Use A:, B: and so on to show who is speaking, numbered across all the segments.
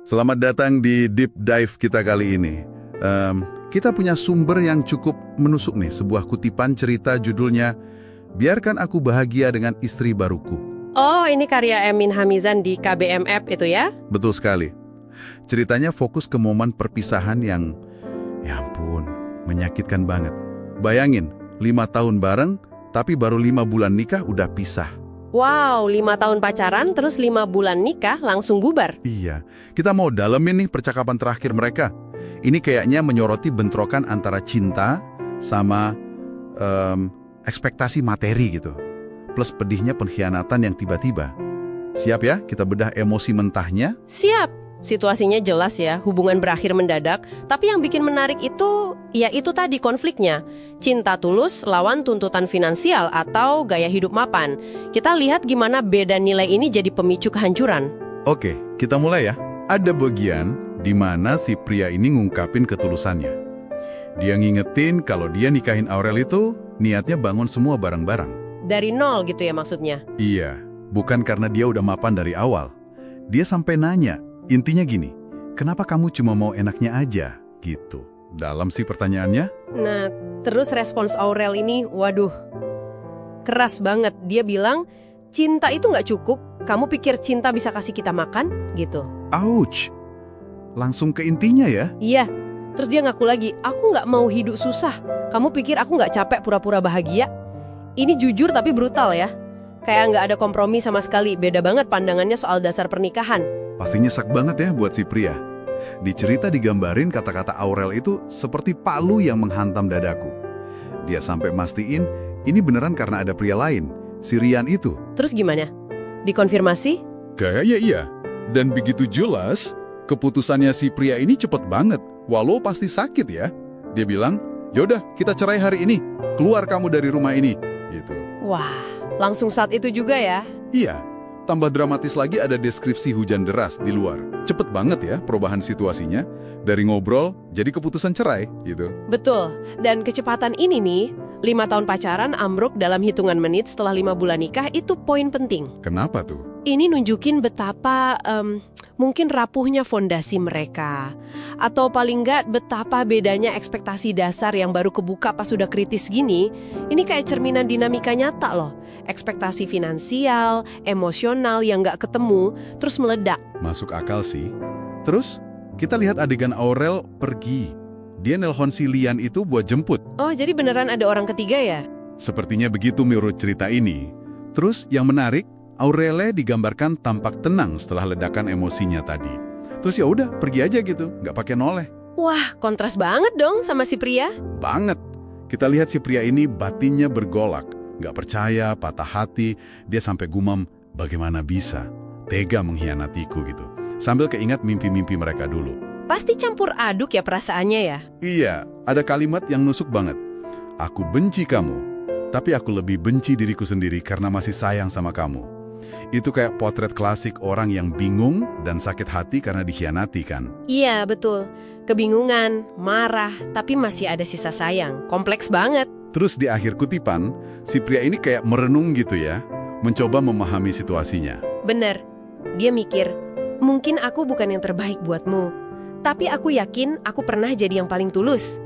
A: Selamat datang di Deep Dive kita kali ini. Kita punya sumber yang cukup menusuk nih, sebuah kutipan cerita judulnya Biarkan Aku Bahagia Dengan Istri Baruku.
B: Oh, ini karya Emin Hamizan di KBMF itu ya?
A: Betul sekali. Ceritanya fokus ke momen perpisahan yang, ya ampun, menyakitkan banget. Bayangin, 5 tahun bareng, tapi baru 5 bulan nikah udah pisah.
B: Wow, 5 tahun pacaran terus 5 bulan nikah langsung bubar.
A: Iya, kita mau dalemin nih percakapan terakhir mereka. Ini kayaknya menyoroti bentrokan antara cinta sama ekspektasi materi gitu. Plus pedihnya pengkhianatan yang tiba-tiba. Siap ya, kita bedah emosi mentahnya?
B: Siap. Situasinya jelas ya, hubungan berakhir mendadak. Tapi yang bikin menarik itu, ya itu tadi konfliknya. Cinta tulus lawan tuntutan finansial atau gaya hidup mapan. Kita lihat gimana beda nilai ini jadi pemicu kehancuran.
A: Oke, kita mulai ya. Ada bagian di mana si pria ini ngungkapin ketulusannya. Dia ngingetin kalau dia nikahin Aurel itu niatnya bangun semua bareng-bareng.
B: Dari nol gitu ya maksudnya?
A: Iya, bukan karena dia udah mapan dari awal. Dia sampai nanya, intinya gini, kenapa kamu cuma mau enaknya aja? Gitu. Dalam si pertanyaannya.
B: Nah, terus respons Aurel ini, waduh, keras banget. Dia bilang, cinta itu nggak cukup, kamu pikir cinta bisa kasih kita makan? Gitu.
A: Ouch! Langsung ke intinya ya?
B: Iya, terus dia ngaku lagi, aku nggak mau hidup susah. Kamu pikir aku nggak capek pura-pura bahagia? Ini jujur tapi brutal ya. Kayak nggak ada kompromi sama sekali, beda banget pandangannya soal dasar pernikahan.
A: Pasti nyesek banget ya buat si pria. Di cerita digambarin kata-kata Aurel itu seperti palu yang menghantam dadaku. Dia sampai mastiin ini beneran karena ada pria lain, si Rian itu.
B: Terus gimana? Dikonfirmasi?
A: Kayaknya iya. Dan begitu jelas, keputusannya si pria ini cepet banget, walau pasti sakit ya. Dia bilang, yaudah kita cerai hari ini, keluar kamu dari rumah ini. Gitu.
B: Wah, langsung saat itu juga ya?
A: Iya. Tambah dramatis lagi ada deskripsi hujan deras di luar. Cepet banget ya perubahan situasinya. Dari ngobrol, jadi keputusan cerai, gitu.
B: Betul. Dan kecepatan ini nih, 5 tahun pacaran ambruk dalam hitungan menit setelah 5 bulan nikah itu poin penting.
A: Kenapa tuh?
B: Ini nunjukin betapa mungkin rapuhnya fondasi mereka. Atau paling nggak betapa bedanya ekspektasi dasar yang baru kebuka pas sudah kritis gini. Ini kayak cerminan dinamika nyata loh. Ekspektasi finansial, emosional yang nggak ketemu, terus meledak.
A: Masuk akal sih. Terus, kita lihat adegan Aurel pergi. Dia nelpon si Lian itu buat jemput.
B: Oh, jadi beneran ada orang ketiga ya?
A: Sepertinya begitu menurut cerita ini. Terus, yang menarik, Aurele digambarkan tampak tenang setelah ledakan emosinya tadi. Terus ya udah, pergi aja gitu, nggak pakai noleh.
B: Wah, kontras banget dong sama si pria.
A: Banget. Kita lihat si pria ini batinnya bergolak. Nggak percaya, patah hati, dia sampai gumam, bagaimana bisa? Tega mengkhianatiku gitu. Sambil keingat mimpi-mimpi mereka dulu.
B: Pasti campur aduk ya perasaannya ya?
A: Iya, ada kalimat yang nusuk banget. Aku benci kamu, tapi aku lebih benci diriku sendiri karena masih sayang sama kamu. Itu kayak potret klasik orang yang bingung dan sakit hati karena dikhianati kan?
B: Iya, betul. Kebingungan, marah, tapi masih ada sisa sayang. Kompleks banget.
A: Terus di akhir kutipan, si pria ini kayak merenung gitu ya, mencoba memahami situasinya.
B: Bener. Dia mikir, mungkin aku bukan yang terbaik buatmu, tapi aku yakin aku pernah jadi yang paling tulus.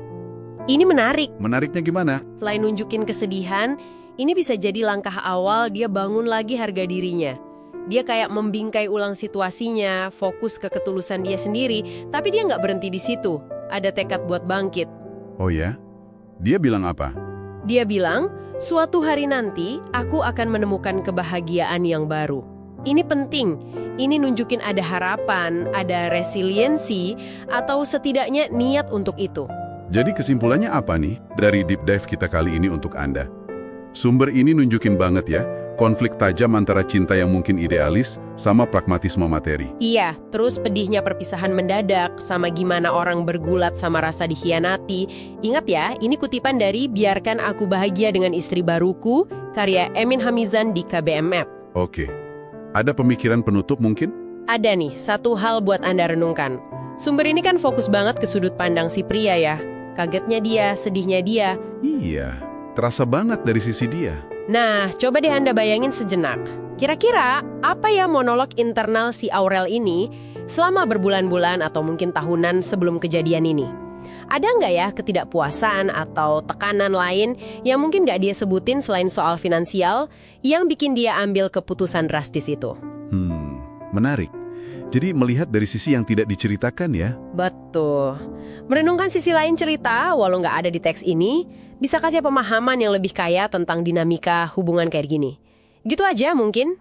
B: Ini menarik.
A: Menariknya gimana?
B: Selain nunjukin kesedihan, ini bisa jadi langkah awal dia bangun lagi harga dirinya. Dia kayak membingkai ulang situasinya, fokus ke ketulusan dia sendiri, tapi dia nggak berhenti di situ. Ada tekad buat bangkit.
A: Oh ya? Dia bilang apa?
B: Dia bilang, suatu hari nanti aku akan menemukan kebahagiaan yang baru. Ini penting. Ini nunjukin ada harapan, ada resiliensi, atau setidaknya niat untuk itu.
A: Jadi kesimpulannya apa nih dari deep dive kita kali ini untuk Anda? Sumber ini nunjukin banget ya, konflik tajam antara cinta yang mungkin idealis sama pragmatisme materi.
B: Iya, terus pedihnya perpisahan mendadak, sama gimana orang bergulat sama rasa dikhianati. Ingat ya, ini kutipan dari Biarkan Aku Bahagia Dengan Istri Baruku, karya Emin Hamizan di KBMF.
A: Oke, ada pemikiran penutup mungkin?
B: Ada nih, satu hal buat Anda renungkan. Sumber ini kan fokus banget ke sudut pandang si pria ya. Kagetnya dia, sedihnya dia.
A: Iya, terasa banget dari sisi dia.
B: Nah, coba deh Anda bayangin sejenak. Kira-kira apa ya monolog internal si Aurel ini selama berbulan-bulan atau mungkin tahunan sebelum kejadian ini. Ada nggak ya ketidakpuasan atau tekanan lain yang mungkin nggak dia sebutin selain soal finansial yang bikin dia ambil keputusan drastis itu?
A: Menarik. Jadi melihat dari sisi yang tidak diceritakan ya.
B: Betul. Merenungkan sisi lain cerita, walau nggak ada di teks ini, bisa kasih pemahaman yang lebih kaya tentang dinamika hubungan kayak gini. Gitu aja mungkin.